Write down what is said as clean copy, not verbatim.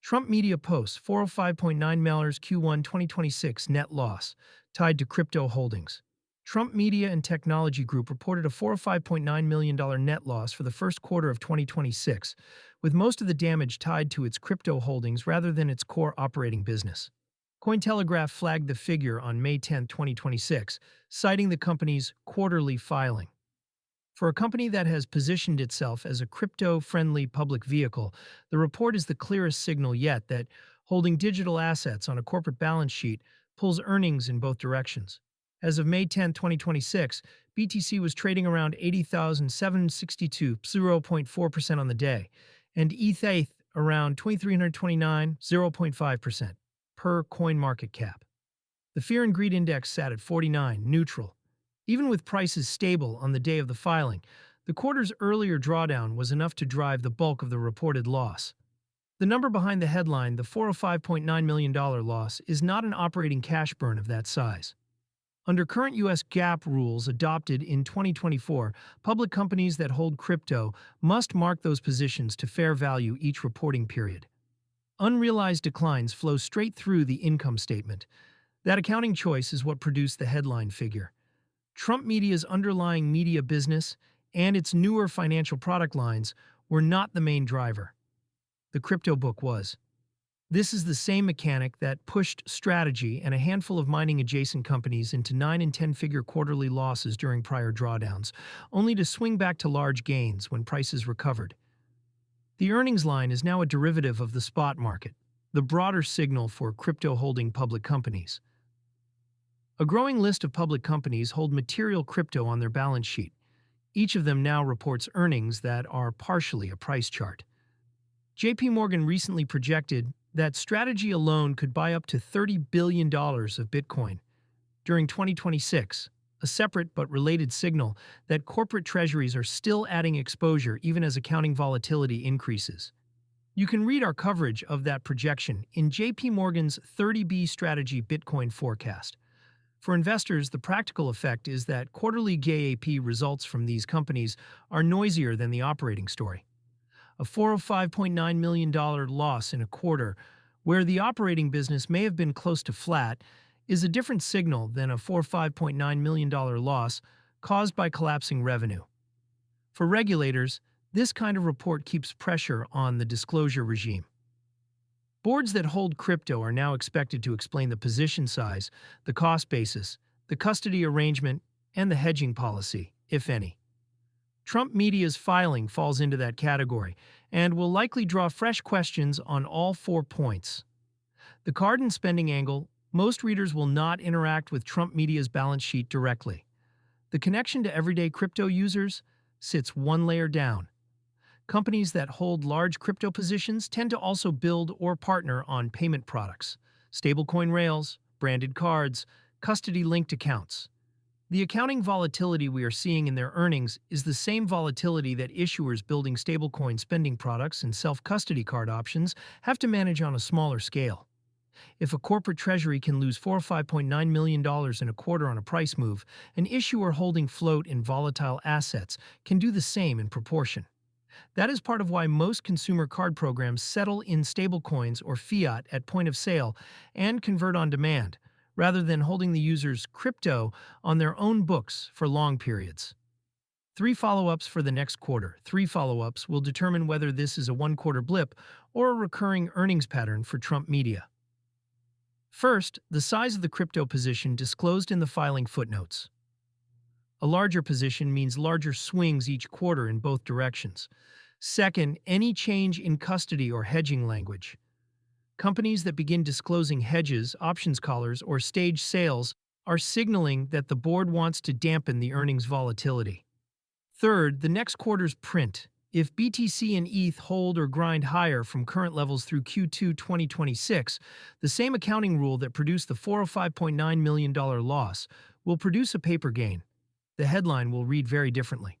Trump media posts 405.9 million Q1 2026 net loss tied to crypto holdings. Trump Media and Technology Group reported a $405.9 million net loss for the first quarter of 2026, with most of the damage tied to its crypto holdings rather than its core operating business. Cointelegraph flagged the figure on May 10, 2026, citing the company's quarterly filing. For a company that has positioned itself as a crypto-friendly public vehicle, the report is the clearest signal yet that holding digital assets on a corporate balance sheet pulls earnings in both directions. As of May 10, 2026, BTC was trading around 80,762, 0.4% on the day, and ETH around 2,329, 0.5%, per CoinMarketCap. The Fear and Greed Index sat at 49, neutral. Even with prices stable on the day of the filing, the quarter's earlier drawdown was enough to drive the bulk of the reported loss. The number behind the headline, the $405.9 million loss, is not an operating cash burn of that size. Under current U.S. GAAP rules adopted in 2024, public companies that hold crypto must mark those positions to fair value each reporting period. Unrealized declines flow straight through the income statement. That accounting choice is what produced the headline figure. Trump Media's underlying media business and its newer financial product lines were not the main driver. The crypto book was. This is the same mechanic that pushed Strategy and a handful of mining-adjacent companies into 9- and 10-figure quarterly losses during prior drawdowns, only to swing back to large gains when prices recovered. The earnings line is now a derivative of the spot market, the broader signal for crypto-holding public companies. A growing list of public companies hold material crypto on their balance sheet. Each of them now reports earnings that are partially a price chart. JP Morgan recently projected that Strategy alone could buy up to $30 billion of Bitcoin during 2026, a separate but related signal that corporate treasuries are still adding exposure even as accounting volatility increases. You can read our coverage of that projection in JP Morgan's 30B Strategy Bitcoin forecast. For investors, the practical effect is that quarterly GAAP results from these companies are noisier than the operating story. A $405.9 million loss in a quarter, where the operating business may have been close to flat, is a different signal than a $45.9 million loss caused by collapsing revenue. For regulators, this kind of report keeps pressure on the disclosure regime. Boards that hold crypto are now expected to explain the position size, the cost basis, the custody arrangement, and the hedging policy, if any. Trump Media's filing falls into that category and will likely draw fresh questions on all 4 points. The card and spending angle, most readers will not interact with Trump Media's balance sheet directly. The connection to everyday crypto users sits one layer down. Companies that hold large crypto positions tend to also build or partner on payment products, stablecoin rails, branded cards, custody-linked accounts. The accounting volatility we are seeing in their earnings is the same volatility that issuers building stablecoin spending products and self-custody card options have to manage on a smaller scale. If a corporate treasury can lose $405.9 million in a quarter on a price move, an issuer holding float in volatile assets can do the same in proportion. That is part of why most consumer card programs settle in stablecoins or fiat at point of sale and convert on demand, rather than holding the user's crypto on their own books for long periods. 3 follow-ups for the next quarter. 3 follow-ups will determine whether this is a one-quarter blip or a recurring earnings pattern for Trump Media. First, the size of the crypto position disclosed in the filing footnotes. A larger position means larger swings each quarter in both directions. Second, any change in custody or hedging language. Companies that begin disclosing hedges, options collars, or stage sales are signaling that the board wants to dampen the earnings volatility. Third, the next quarter's print. If BTC and ETH hold or grind higher from current levels through Q2 2026, the same accounting rule that produced the $405.9 million loss will produce a paper gain. The headline will read very differently.